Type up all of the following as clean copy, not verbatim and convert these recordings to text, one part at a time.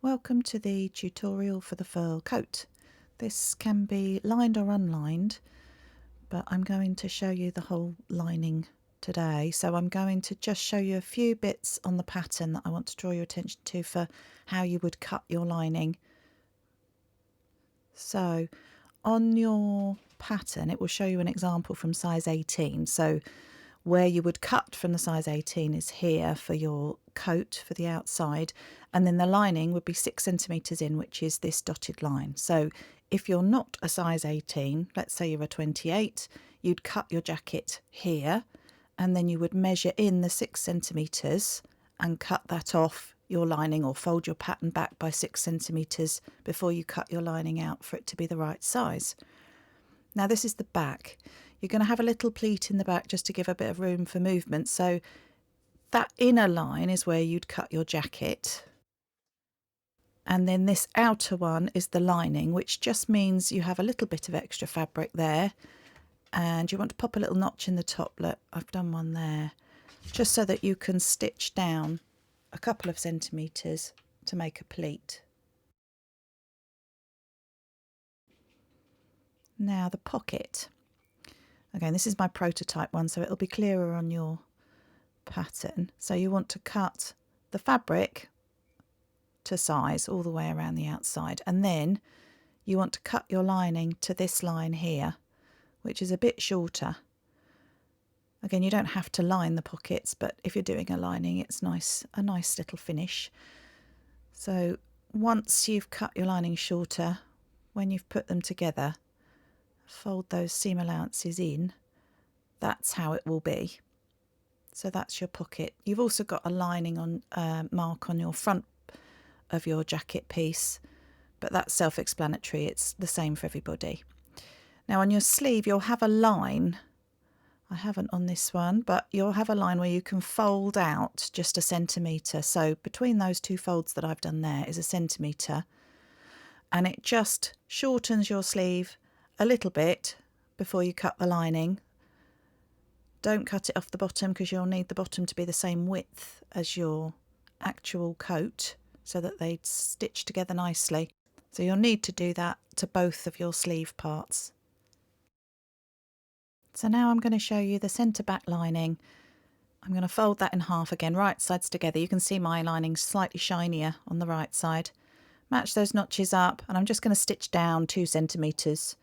Welcome to the tutorial for the Firle Coat. This can be lined or unlined, but I'm going to show you the whole lining today. So I'm going to just show you a few bits on the pattern that I want to draw your attention to for how you would cut your lining. So on your pattern, it will show you an example from size 18. So where you would cut from the size 18 is here for your coat for the outside, and then the lining would be 6 centimetres in, which is this dotted line. So if you're not a size 18, let's say you're a 28, you'd cut your jacket here, and then you would measure in the 6 centimetres and cut that off your lining, or fold your pattern back by 6 centimetres before you cut your lining out for it to be the right size. Now this is the back. You're going to have a little pleat in the back just to give a bit of room for movement. So that inner line is where you'd cut your jacket. And then this outer one is the lining, which just means you have a little bit of extra fabric there. And you want to pop a little notch in the top. Look, I've done one there. Just so that you can stitch down a couple of centimetres to make a pleat. Now the pocket. Again, this is my prototype one, so it'll be clearer on your pattern. So you want to cut the fabric to size all the way around the outside, and then you want to cut your lining to this line here, which is a bit shorter. Again, you don't have to line the pockets, but if you're doing a lining, it's a nice little finish. So once you've cut your lining shorter, when you've put them together, fold those seam allowances in. That's how it will be. So that's your pocket. You've also got a lining on mark on your front of your jacket piece, but that's self-explanatory. It's the same for everybody. Now on your sleeve, you'll have a line. I haven't on this one, but you'll have a line where you can fold out just a centimetre. So between those two folds that I've done there is a centimetre, and it just shortens your sleeve a little bit before you cut the lining. Don't cut it off the bottom, because you'll need the bottom to be the same width as your actual coat so that they stitch together nicely. So you'll need to do that to both of your sleeve parts. So now I'm going to show you the centre back lining. I'm going to fold that in half again, right sides together. You can see my lining's slightly shinier on the right side. Match those notches up, and I'm just going to stitch down 2 centimetres.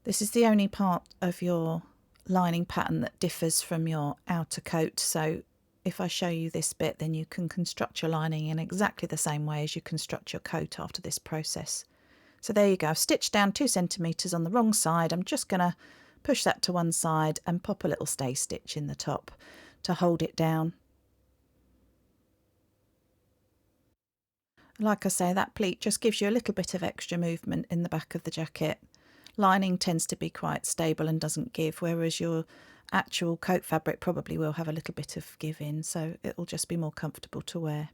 This is the only part of your lining pattern that differs from your outer coat. So if I show you this bit, then you can construct your lining in exactly the same way as you construct your coat after this process. So there you go. I've stitched down 2 centimetres on the wrong side. I'm just going to push that to one side and pop a little stay stitch in the top to hold it down. Like I say, that pleat just gives you a little bit of extra movement in the back of the jacket. Lining tends to be quite stable and doesn't give, whereas your actual coat fabric probably will have a little bit of give in, so it'll just be more comfortable to wear.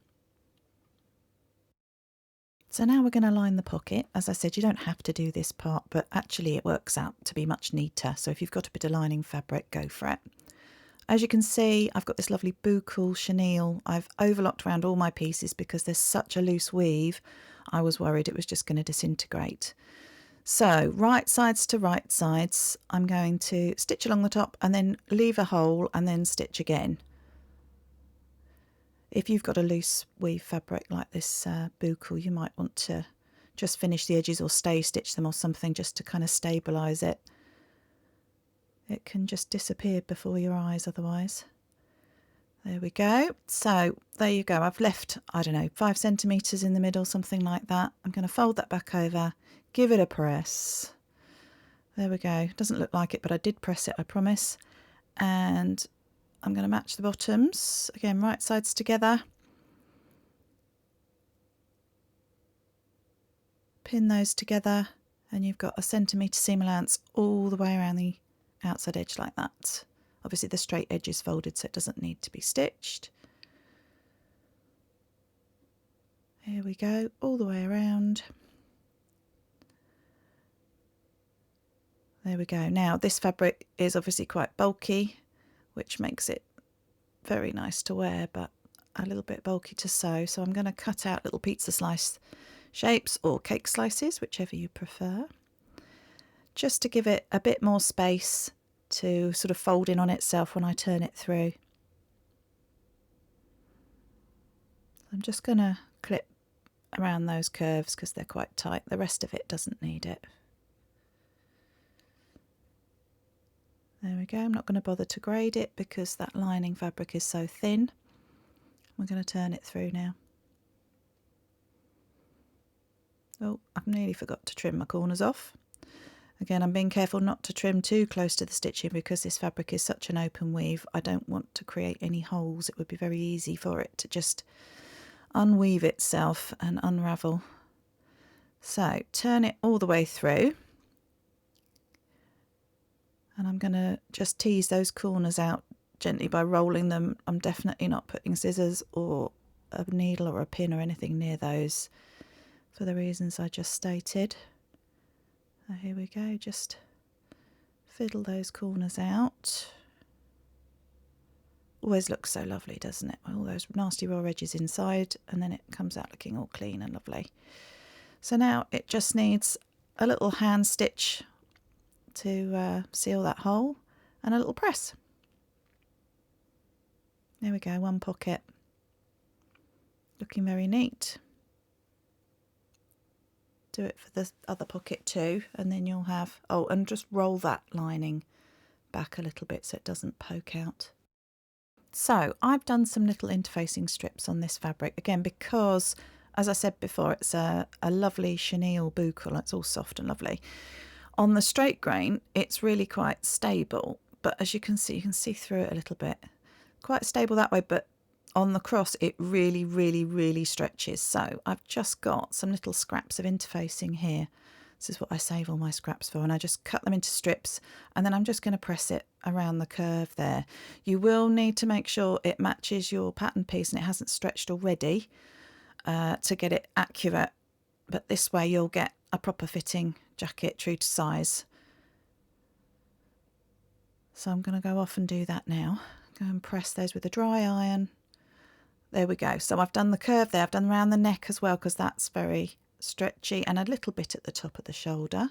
So now we're going to line the pocket. As I said, you don't have to do this part, but actually it works out to be much neater. So if you've got a bit of lining fabric, go for it. As you can see, I've got this lovely boucle chenille. I've overlocked around all my pieces because there's such a loose weave. I was worried it was just going to disintegrate. So right sides to right sides, I'm going to stitch along the top and then leave a hole and then stitch again. If you've got a loose weave fabric like this boucle, you might want to just finish the edges or stay stitch them or something just to kind of stabilise it. It can just disappear before your eyes otherwise. There we go. So there you go. I've left, I don't know, 5 centimetres in the middle, something like that. I'm going to fold that back over, give it a press. There we go. Doesn't look like it, but I did press it, I promise. And I'm going to match the bottoms. Again, right sides together. Pin those together, and you've got a centimetre seam allowance all the way around the outside edge like that. Obviously the straight edge is folded, so it doesn't need to be stitched. Here we go, all the way around. There we go. Now this fabric is obviously quite bulky, which makes it very nice to wear, but a little bit bulky to sew, so I'm going to cut out little pizza slice shapes or cake slices, whichever you prefer, just to give it a bit more space to sort of fold in on itself when I turn it through. I'm just going to clip around those curves because they're quite tight. The rest of it doesn't need it. There we go. I'm not going to bother to grade it because that lining fabric is so thin. We're going to turn it through now. Oh, I've nearly forgot to trim my corners off. Again, I'm being careful not to trim too close to the stitching because this fabric is such an open weave. I don't want to create any holes. It would be very easy for it to just unweave itself and unravel. So turn it all the way through. And I'm going to just tease those corners out gently by rolling them. I'm definitely not putting scissors or a needle or a pin or anything near those for the reasons I just stated. So here we go, just fiddle those corners out. Always looks so lovely, doesn't it? All those nasty raw edges inside, and then it comes out looking all clean and lovely. So now it just needs a little hand stitch to seal that hole and a little press. There we go, one pocket. Looking very neat. Do it for the other pocket too, and then you'll have, oh, and just roll that lining back a little bit so it doesn't poke out. So I've done some little interfacing strips on this fabric, again because, as I said before, it's a lovely chenille boucle. It's all soft and lovely. On the straight grain, it's really quite stable, but as you can see through it a little bit. Quite stable that way, but on the cross it really, really, really stretches. So I've just got some little scraps of interfacing here. This is what I save all my scraps for, and I just cut them into strips, and then I'm just going to press it around the curve there. You will need to make sure it matches your pattern piece and it hasn't stretched already to get it accurate, but this way you'll get a proper fitting jacket true to size. So I'm going to go off and do that now. Go and press those with a dry iron. There we go. So I've done the curve there. I've done around the neck as well because that's very stretchy, and a little bit at the top of the shoulder.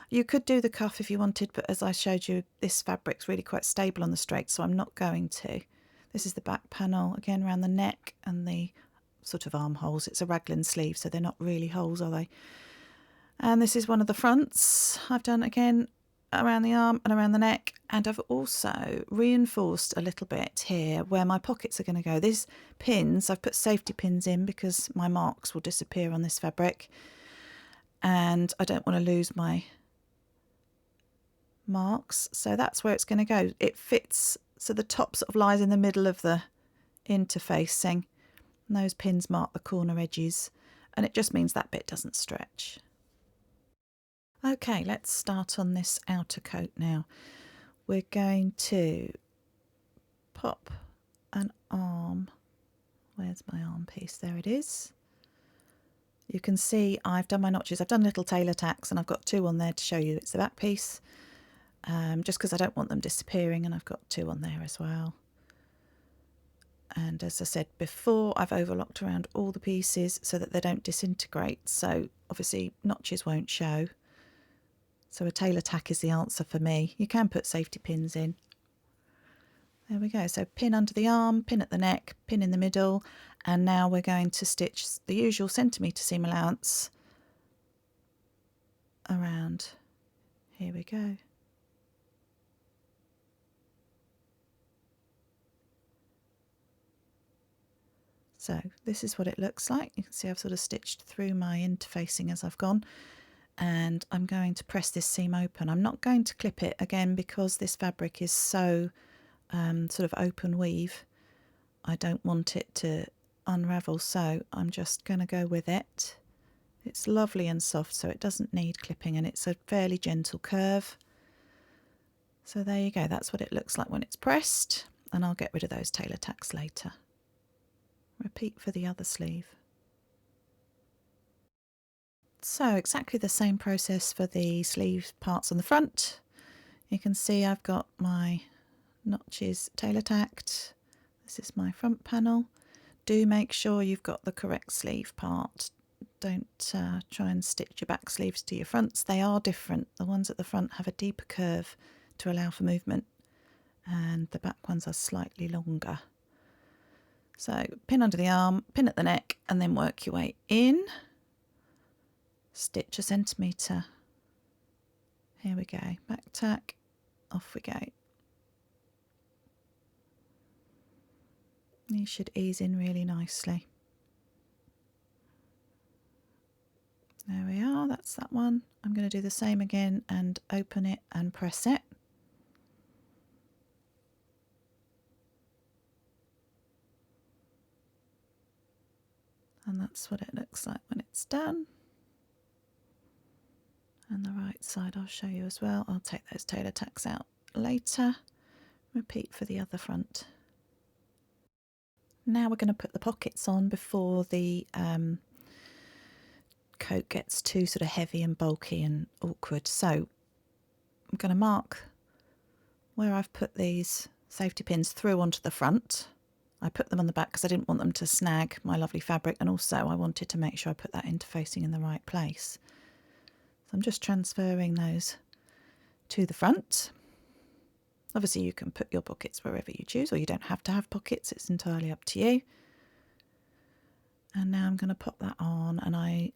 You could do the cuff if you wanted, but as I showed you, this fabric's really quite stable on the straight, so I'm not going to. This is the back panel, again around the neck and the sort of armholes. It's a raglan sleeve, so they're not really holes, are they? And this is one of the fronts. I've done again around the arm and around the neck, and I've also reinforced a little bit here where my pockets are going to go. These pins, I've put safety pins in because my marks will disappear on this fabric and I don't want to lose my marks, so that's where it's going to go. It fits, so the top sort of lies in the middle of the interfacing, and those pins mark the corner edges, and it just means that bit doesn't stretch. Okay, let's start on this outer coat now. We're going to pop an arm. Where's my arm piece? There it is. You can see I've done my notches. I've done little tailor tacks, and I've got two on there to show you it's the back piece, just because I don't want them disappearing, and I've got two on there as well. And as I said before, I've overlocked around all the pieces so that they don't disintegrate, so obviously notches won't show. So a tailor tack is the answer for me. You can put safety pins in. There we go. So pin under the arm, pin at the neck, pin in the middle, and now we're going to stitch the usual centimetre seam allowance around. Here we go. So this is what it looks like. You can see I've sort of stitched through my interfacing as I've gone, and I'm going to press this seam open. I'm not going to clip it again because this fabric is so sort of open weave. I don't want it to unravel, so I'm just going to go with it. It's lovely and soft, so it doesn't need clipping, and it's a fairly gentle curve. So there you go, that's what it looks like when it's pressed, and I'll get rid of those tailor tacks later. Repeat for the other sleeve. So exactly the same process for the sleeve parts on the front. You can see I've got my notches tailor tacked. This is my front panel. do make sure you've got the correct sleeve part. Don't try and stitch your back sleeves to your fronts. They are different. The ones at the front have a deeper curve to allow for movement, and the back ones are slightly longer. So pin under the arm, pin at the neck, and then work your way in. Stitch a centimetre. Here we go. Back tack, off we go. You should ease in really nicely. There we are, that's that one. I'm going to do the same again and open it and press it. And that's what it looks like when it's done. And the right side I'll show you as well. I'll take those tailor tacks out later. Repeat for the other front. Now we're going to put the pockets on before the coat gets too sort of heavy and bulky and awkward. So I'm going to mark where I've put these safety pins through onto the front. I put them on the back because I didn't want them to snag my lovely fabric, and also I wanted to make sure I put that interfacing in the right place. So I'm just transferring those to the front. Obviously you can put your pockets wherever you choose, or you don't have to have pockets, it's entirely up to you. And now I'm going to pop that on, and I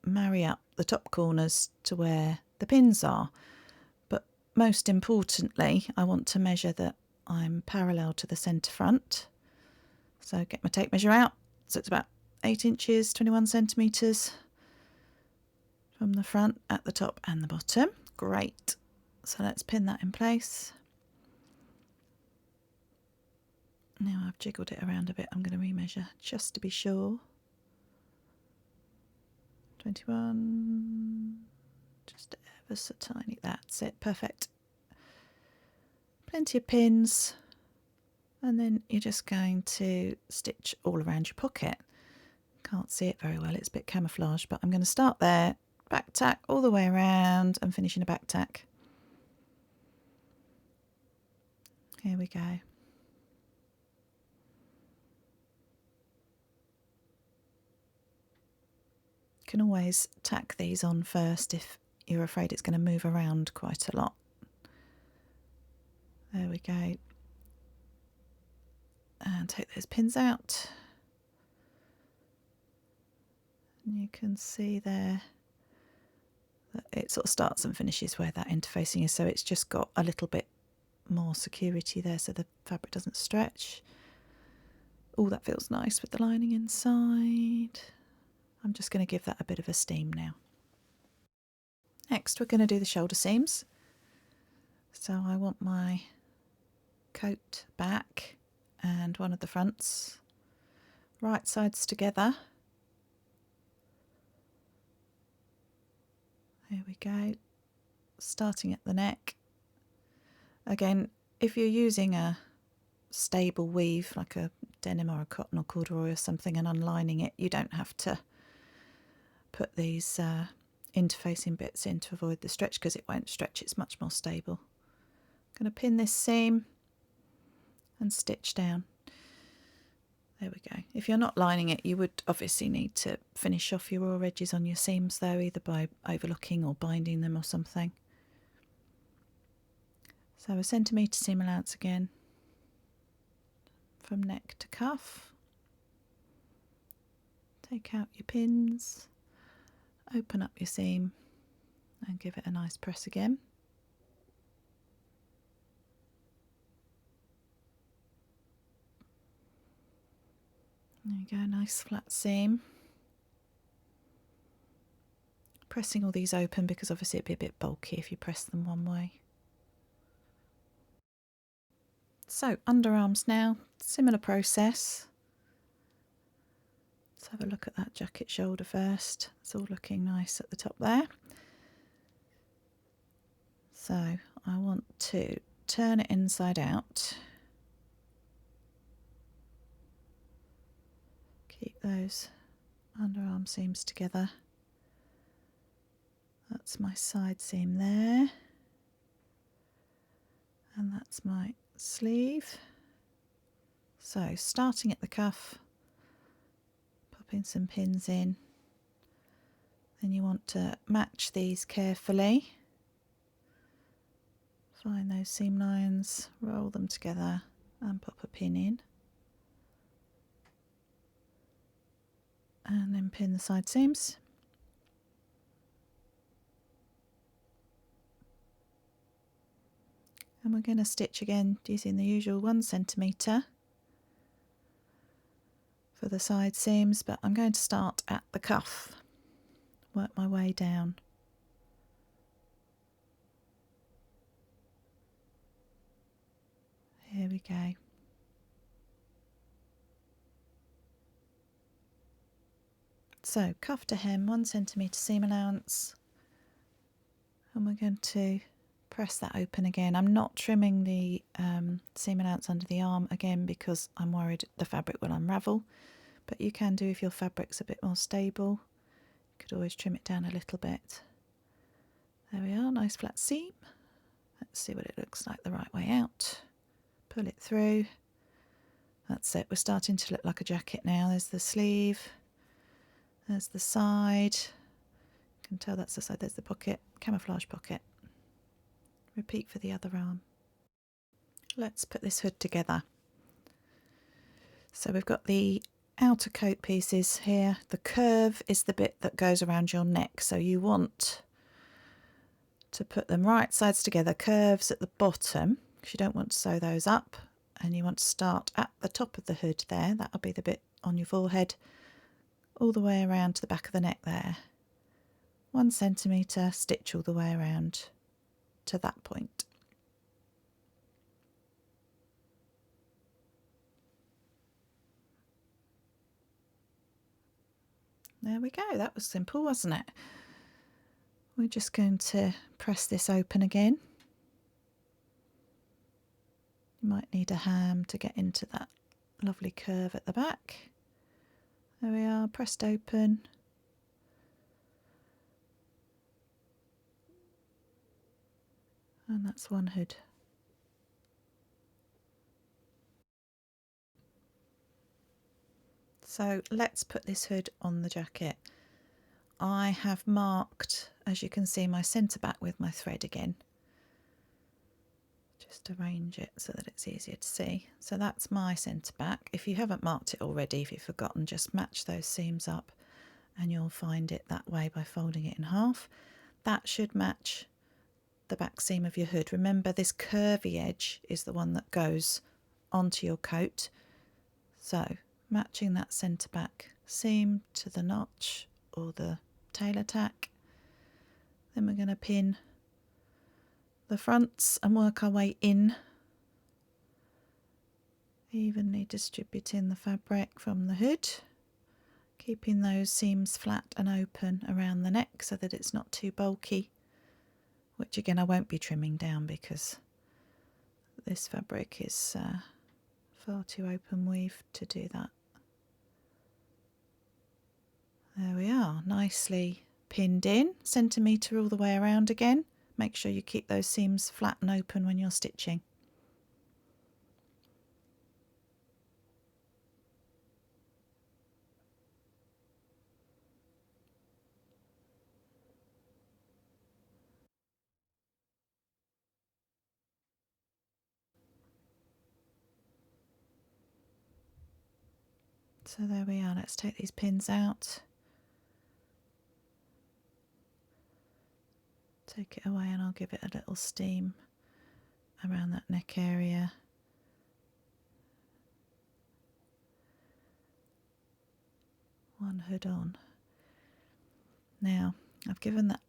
marry up the top corners to where the pins are. But most importantly, I want to measure that I'm parallel to the centre front. So get my tape measure out. So it's about 8 inches, 21 centimetres from the front at the top and the bottom. Great. So let's pin that in place. Now I've jiggled it around a bit, I'm going to remeasure just to be sure. 21, just ever so tiny, that's it, perfect. Plenty of pins, and then you're just going to stitch all around your pocket. Can't see it very well, it's a bit camouflaged, but I'm going to start there, back tack all the way around and finish in a back tack. Here we go. You can always tack these on first if you're afraid it's going to move around quite a lot. There we go. And take those pins out. And you can see there that it sort of starts and finishes where that interfacing is, so it's just got a little bit more security there so the fabric doesn't stretch. Oh, that feels nice with the lining inside. I'm just going to give that a bit of a steam now. Next we're going to do the shoulder seams. So I want my coat back and one of the fronts right sides together. There we go. Starting at the neck. Again, if you're using a stable weave like a denim or a cotton or corduroy or something and unlining it, you don't have to put these interfacing bits in to avoid the stretch, because it won't stretch, it's much more stable. I'm going to pin this seam and stitch down. There we go. If you're not lining it, you would obviously need to finish off your raw edges on your seams though, either by overlooking or binding them or something. So a centimetre seam allowance again from neck to cuff. Take out your pins, open up your seam and give it a nice press again. There you go, nice flat seam. Pressing all these open because obviously it'd be a bit bulky if you press them one way. So underarms now, similar process. Let's have a look at that jacket shoulder first. It's all looking nice at the top there. So I want to turn it inside out. Keep those underarm seams together. That's my side seam there. And that's my sleeve. So starting at the cuff, Popping some pins in. Then you want to match these carefully. Find those seam lines, roll them together and pop a pin in. And then pin the side seams. And we're going to stitch again using the usual 1 centimetre for the side seams, but I'm going to start at the cuff, work my way down. Here we go. So cuff to hem, 1 centimetre seam allowance, and we're going to press that open again. I'm not trimming the seam allowance under the arm again because I'm worried the fabric will unravel, but you can do if your fabric's a bit more stable. You could always trim it down a little bit. There we are, nice flat seam. Let's see what it looks like the right way out. Pull it through. That's it, we're starting to look like a jacket now. There's the sleeve, there's the side. You can tell that's the side, there's the pocket, camouflage pocket. Repeat for the other arm. Let's put this hood together. So we've got the outer coat pieces here. The curve is the bit that goes around your neck, so you want to put them right sides together, curves at the bottom, because you don't want to sew those up, and you want to start at the top of the hood there. That'll be the bit on your forehead, all the way around to the back of the neck there. 1 centimetre, stitch all the way around to that point. There we go, that was simple, wasn't it? We're just going to press this open again. You might need a ham to get into that lovely curve at the back. There we are, pressed open. And that's one hood. So let's put this hood on the jacket. I have marked, as you can see, my centre back with my thread again. Just arrange it so that it's easier to see. So that's my centre back. If you haven't marked it already, if you've forgotten, just match those seams up and you'll find it that way by folding it in half. That should match the back seam of your hood. Remember, this curvy edge is the one that goes onto your coat. So matching that centre back seam to the notch or the tailor tack. Then we're going to pin the fronts and work our way in, evenly distributing the fabric from the hood, keeping those seams flat and open around the neck so that it's not too bulky, which again I won't be trimming down because this fabric is far too open weave to do that. There we are, nicely pinned in, centimetre all the way around again. Make sure you keep those seams flat and open when you're stitching. So there we are, let's take these pins out. Take it away and I'll give it a little steam around that neck area. One hood on. Now, I've given that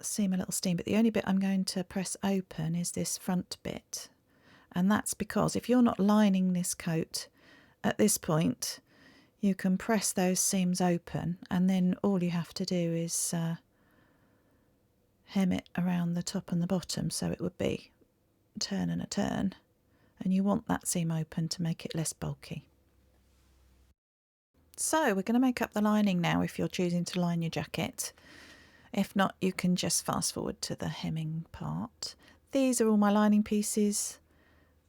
seam a little steam, but the only bit I'm going to press open is this front bit. And that's because if you're not lining this coat at this point, you can press those seams open and then all you have to do is hem it around the top and the bottom, so it would be a turn and a turn, and you want that seam open to make it less bulky. So we're going to make up the lining now if you're choosing to line your jacket. If not, you can just fast forward to the hemming part. These are all my lining pieces.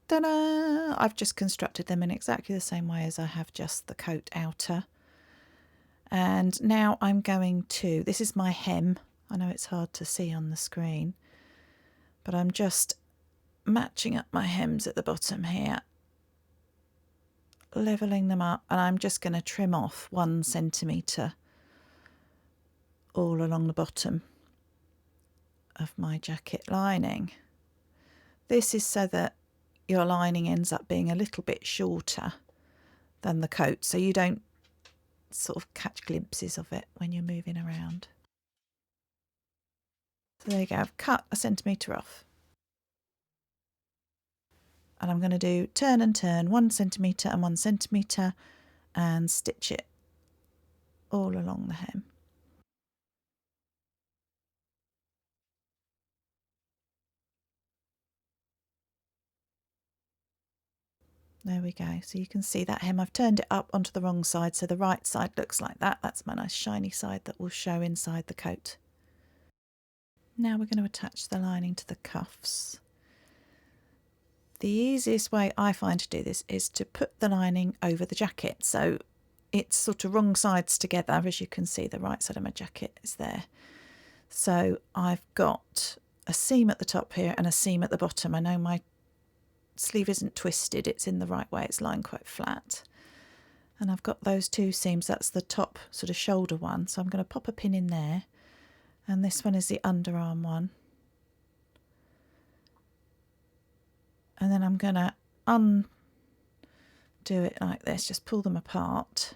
Ta-da! I've just constructed them in exactly the same way as I have just the coat outer. And now I'm going to, this is my hem. I know it's hard to see on the screen, but I'm just matching up my hems at the bottom here, levelling them up, and I'm just going to trim off 1 centimetre all along the bottom of my jacket lining. This is so that your lining ends up being a little bit shorter than the coat, so you don't sort of catch glimpses of it when you're moving around. So there you go, I've cut 1 centimetre off. And I'm going to do turn and turn, 1 centimetre and 1 centimetre, and stitch it all along the hem. There we go. So you can see that hem, I've turned it up onto the wrong side, so the right side looks like that. That's my nice shiny side that will show inside the coat. Now we're going to attach the lining to the cuffs. The easiest way I find to do this is to put the lining over the jacket, so it's sort of wrong sides together. As you can see, the right side of my jacket is there. So I've got a seam at the top here and a seam at the bottom. I know my sleeve isn't twisted, it's in the right way, it's lying quite flat. And I've got those 2 seams, that's the top sort of shoulder one, so I'm going to pop a pin in there, and this one is the underarm one. And then I'm going to undo it like this, just pull them apart,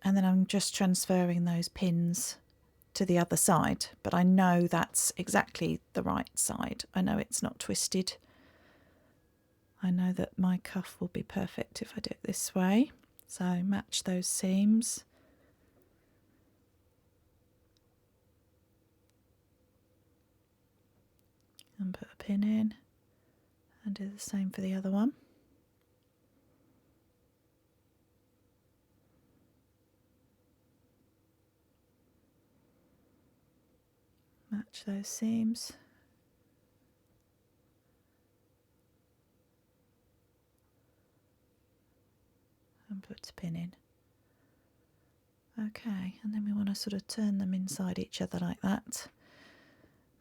and then I'm just transferring those pins to the other side, but I know that's exactly the right side. I know it's not twisted. I know that my cuff will be perfect if I do it this way. So match those seams. And put a pin in. And do the same for the other one. Match those seams. And put a pin in. Okay, and then we want to sort of turn them inside each other like that,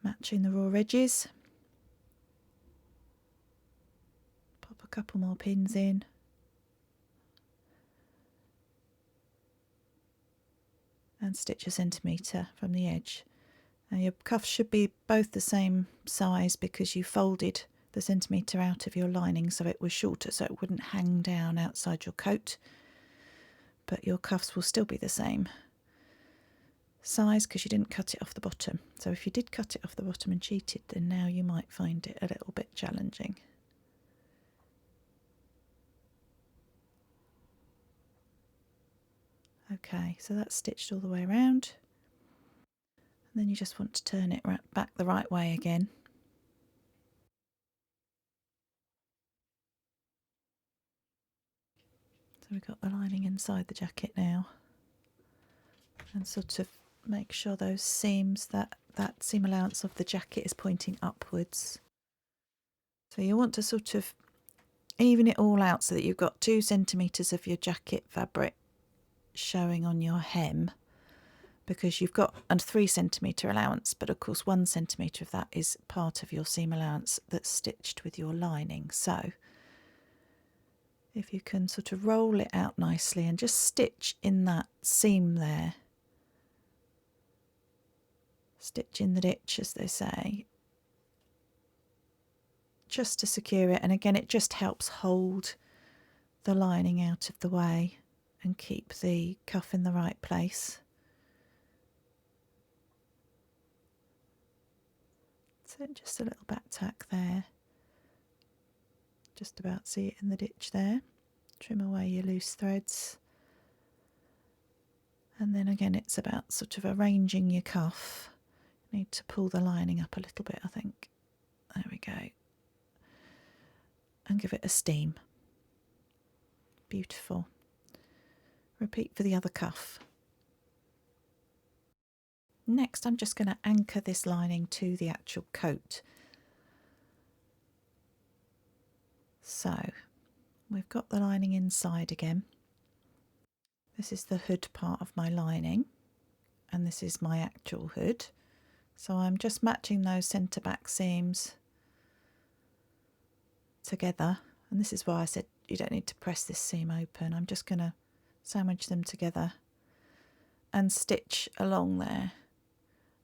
matching the raw edges. Pop a couple more pins in. And stitch 1 centimetre from the edge. Now your cuffs should be both the same size because you folded the centimetre out of your lining so it was shorter, so it wouldn't hang down outside your coat. But your cuffs will still be the same size because you didn't cut it off the bottom. So if you did cut it off the bottom and cheated, then now you might find it a little bit challenging. Okay, so that's stitched all the way around. And then you just want to turn it back the right way again. So we've got the lining inside the jacket now. And sort of make sure those seams, that seam allowance of the jacket is pointing upwards. So you want to sort of even it all out so that you've got 2 centimetres of your jacket fabric showing on your hem, because you've got a 3 centimetre allowance, but of course 1 centimetre of that is part of your seam allowance that's stitched with your lining. So if you can sort of roll it out nicely and just stitch in that seam there, stitch in the ditch as they say, just to secure it. And again, it just helps hold the lining out of the way and keep the cuff in the right place. So just a little back tack there, just about see it in the ditch there. Trim away your loose threads, and then again it's about sort of arranging your cuff. You need to pull the lining up a little bit, I think. There we go, and give it a steam. Beautiful. Repeat for the other cuff. Next I'm just going to anchor this lining to the actual coat. So we've got the lining inside again. This is the hood part of my lining, and this is my actual hood. So I'm just matching those centre back seams together, and this is why I said you don't need to press this seam open. I'm just going to sandwich them together and stitch along there,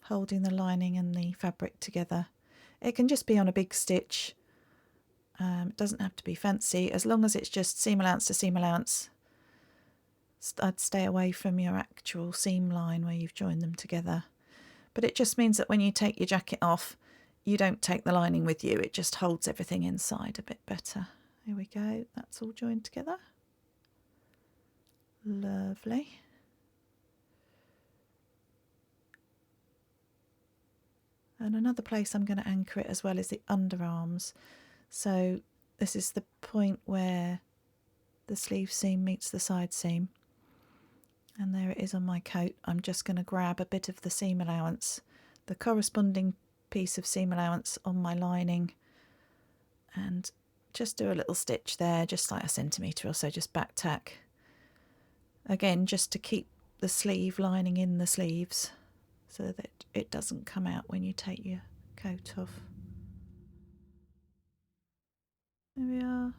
holding the lining and the fabric together. It can just be on a big stitch. It doesn't have to be fancy, as long as it's just seam allowance to seam allowance. I'd stay away from your actual seam line where you've joined them together. But it just means that when you take your jacket off, you don't take the lining with you. It just holds everything inside a bit better. Here we go. That's all joined together. Lovely. And another place I'm going to anchor it as well is the underarms. So this is the point where the sleeve seam meets the side seam. And there it is on my coat. I'm just going to grab a bit of the seam allowance, the corresponding piece of seam allowance on my lining, and just do a little stitch there, just like a centimetre or so, just back tack. Again, just to keep the sleeve lining in the sleeves so that it doesn't come out when you take your coat off. There we are.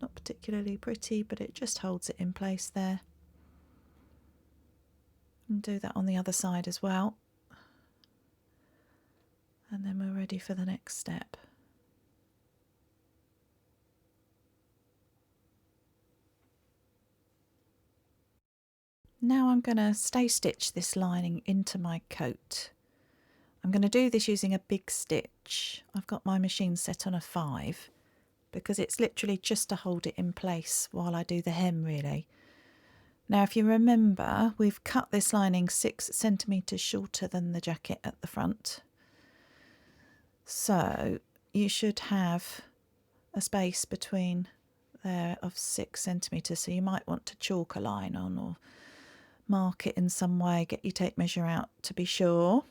Not particularly pretty, but it just holds it in place there. And do that on the other side as well. And then we're ready for the next step. Now I'm going to stay stitch this lining into my coat. I'm going to do this using a big stitch. I've got my machine set on a 5 because it's literally just to hold it in place while I do the hem really. Now if you remember, we've cut this lining 6 centimetres shorter than the jacket at the front. So you should have a space between there of 6 centimetres. So you might want to chalk a line on or mark it in some way, get your tape measure out to be sure.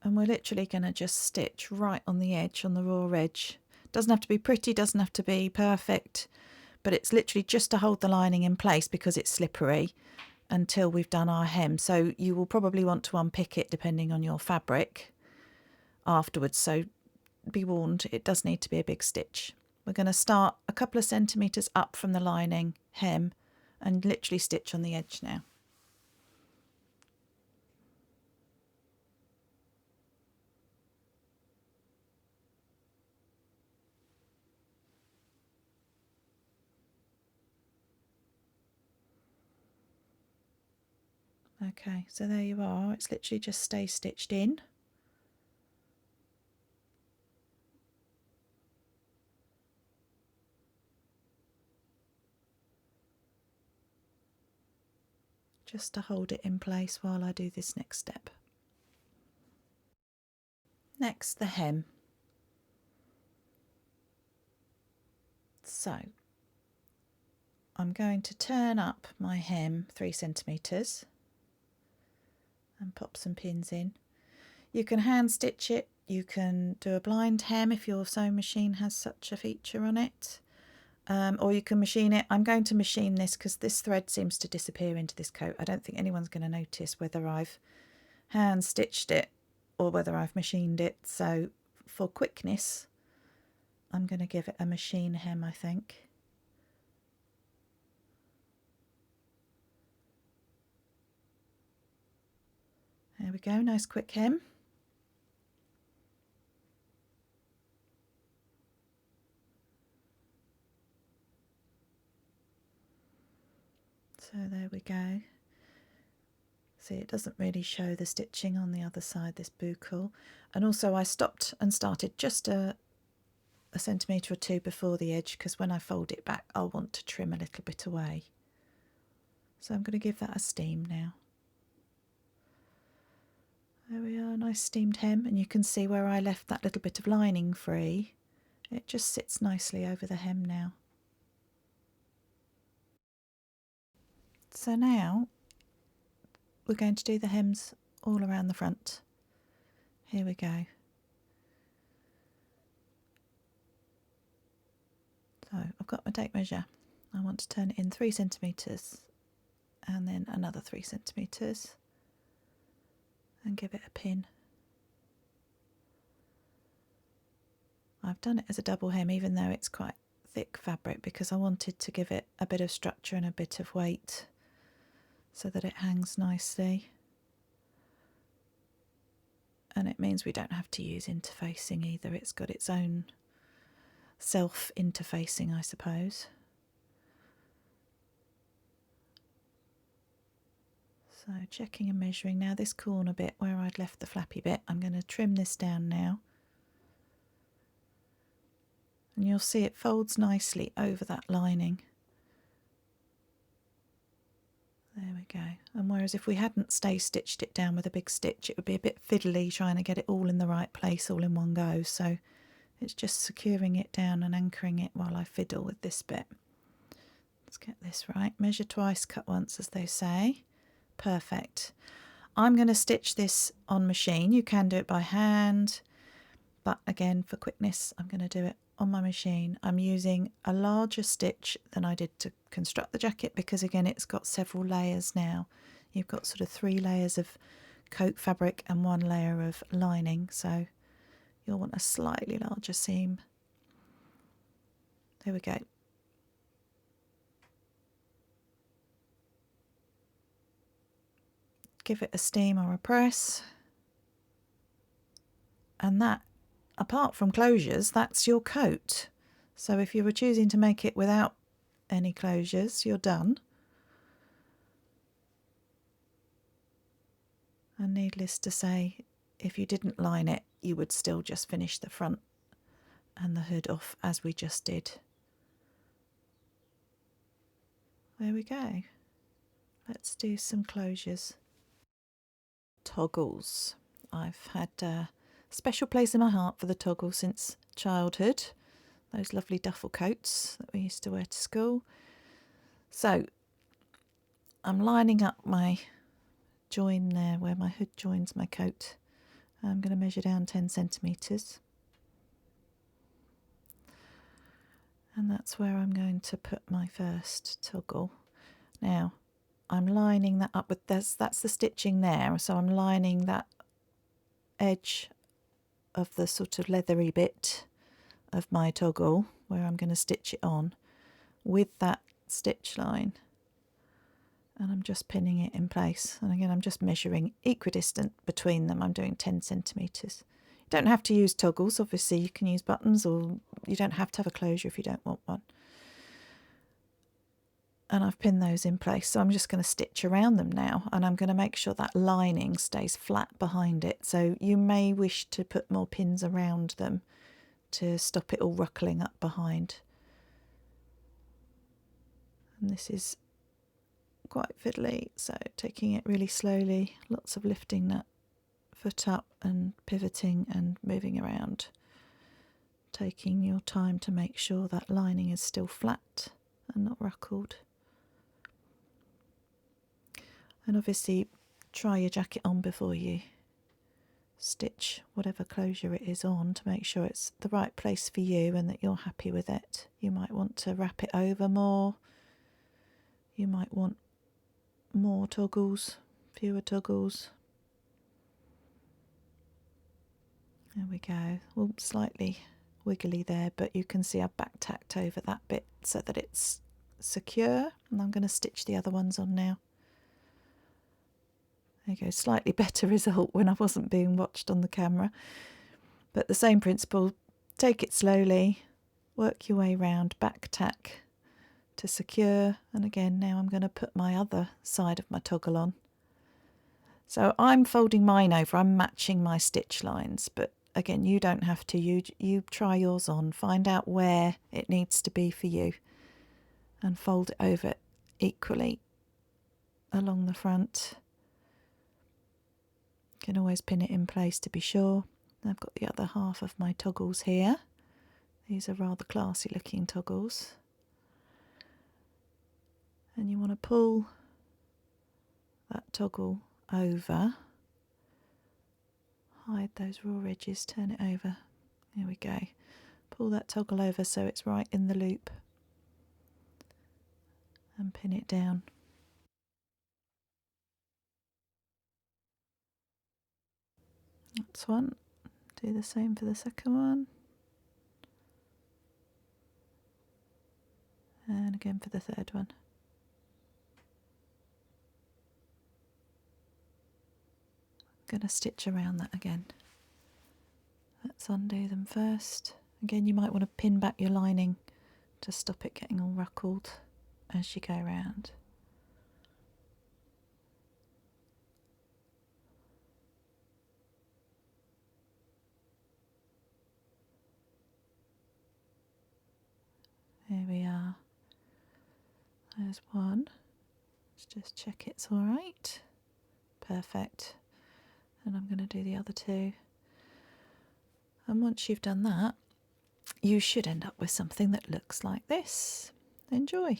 And we're literally going to just stitch right on the edge, on the raw edge. Doesn't have to be pretty, doesn't have to be perfect, but it's literally just to hold the lining in place because it's slippery until we've done our hem. So you will probably want to unpick it depending on your fabric afterwards. So be warned, it does need to be a big stitch. We're going to start a couple of centimetres up from the lining hem and literally stitch on the edge now. Okay, so there you are. It's literally just stay stitched in. Just to hold it in place while I do this next step. Next, the hem. So I'm going to turn up my hem 3 centimetres and pop some pins in. You can hand stitch it, you can do a blind hem if your sewing machine has such a feature on it, or you can machine it. I'm going to machine this because this thread seems to disappear into this coat. I don't think anyone's going to notice whether I've hand stitched it or whether I've machined it, so for quickness I'm going to give it a machine hem, I think. There we go, nice quick hem. So there we go. See, it doesn't really show the stitching on the other side, this buckle. And also I stopped and started just a centimetre or 2 before the edge because when I fold it back I'll want to trim a little bit away. So I'm going to give that a steam now. There we are, nice steamed hem, and you can see where I left that little bit of lining free. It just sits nicely over the hem now. So now we're going to do the hems all around the front. Here we go. So I've got my tape measure. I want to turn it in 3 centimetres and then another 3 centimetres and give it a pin. I've done it as a double hem even though it's quite thick fabric because I wanted to give it a bit of structure and a bit of weight so that it hangs nicely. And it means we don't have to use interfacing either. It's got its own self-interfacing, I suppose. So checking and measuring now. This corner bit where I'd left the flappy bit, I'm going to trim this down now. And you'll see it folds nicely over that lining. There we go. And whereas if we hadn't stitched it down with a big stitch, it would be a bit fiddly trying to get it all in the right place all in one go. So it's just securing it down and anchoring it while I fiddle with this bit. Let's get this right. Measure twice, cut once, as they say. Perfect. I'm going to stitch this on machine. You can do it by hand, but again, for quickness, I'm going to do it on my machine. I'm using a larger stitch than I did to construct the jacket because again, it's got several layers now. You've got sort of 3 layers of coat fabric and 1 layer of lining, so you'll want a slightly larger seam. There we go. Give it a steam or a press, and that, apart from closures, that's your coat. So if you were choosing to make it without any closures, you're done. And needless to say, if you didn't line it, you would still just finish the front and the hood off as we just did. There we go. Let's do some closures. Toggles. I've had a special place in my heart for the toggle since childhood. Those lovely duffle coats that we used to wear to school. So I'm lining up my join there where my hood joins my coat. I'm going to measure down 10 centimetres. And that's where I'm going to put my first toggle. Now I'm lining that up with this, that's the stitching there, so I'm lining that edge of the sort of leathery bit of my toggle where I'm going to stitch it on with that stitch line, and I'm just pinning it in place. And again, I'm just measuring equidistant between them. I'm doing 10 centimetres. You don't have to use toggles, obviously you can use buttons, or you don't have to have a closure if you don't want one. And I've pinned those in place, so I'm just going to stitch around them now, and I'm going to make sure that lining stays flat behind it. So you may wish to put more pins around them to stop it all ruckling up behind. And this is quite fiddly, so taking it really slowly, lots of lifting that foot up and pivoting and moving around, taking your time to make sure that lining is still flat and not ruckled. And obviously try your jacket on before you stitch whatever closure it is on to make sure it's the right place for you and that you're happy with it. You might want to wrap it over more. You might want more toggles, fewer toggles. There we go. Well, slightly wiggly there, but you can see I've back tacked over that bit so that it's secure, and I'm going to stitch the other ones on now. There you go, slightly better result when I wasn't being watched on the camera. But the same principle, take it slowly, work your way round, back tack to secure. And again, now I'm going to put my other side of my toggle on. So I'm folding mine over, I'm matching my stitch lines, but again, you don't have to. You try yours on, find out where it needs to be for you and fold it over equally along the front. Can always pin it in place to be sure. I've got the other half of my toggles here. These are rather classy looking toggles. And you want to pull that toggle over, hide those raw edges, turn it over. There we go. Pull that toggle over so it's right in the loop. and pin it down. That's one. Do the same for the second one. And again for the third one. I'm going to stitch around that again. Let's undo them first. Again, you might want to pin back your lining to stop it getting all ruckled as you go around. There we are. There's one. Let's just check it's all right. Perfect. And I'm going to do the other two. And once you've done that, you should end up with something that looks like this. Enjoy.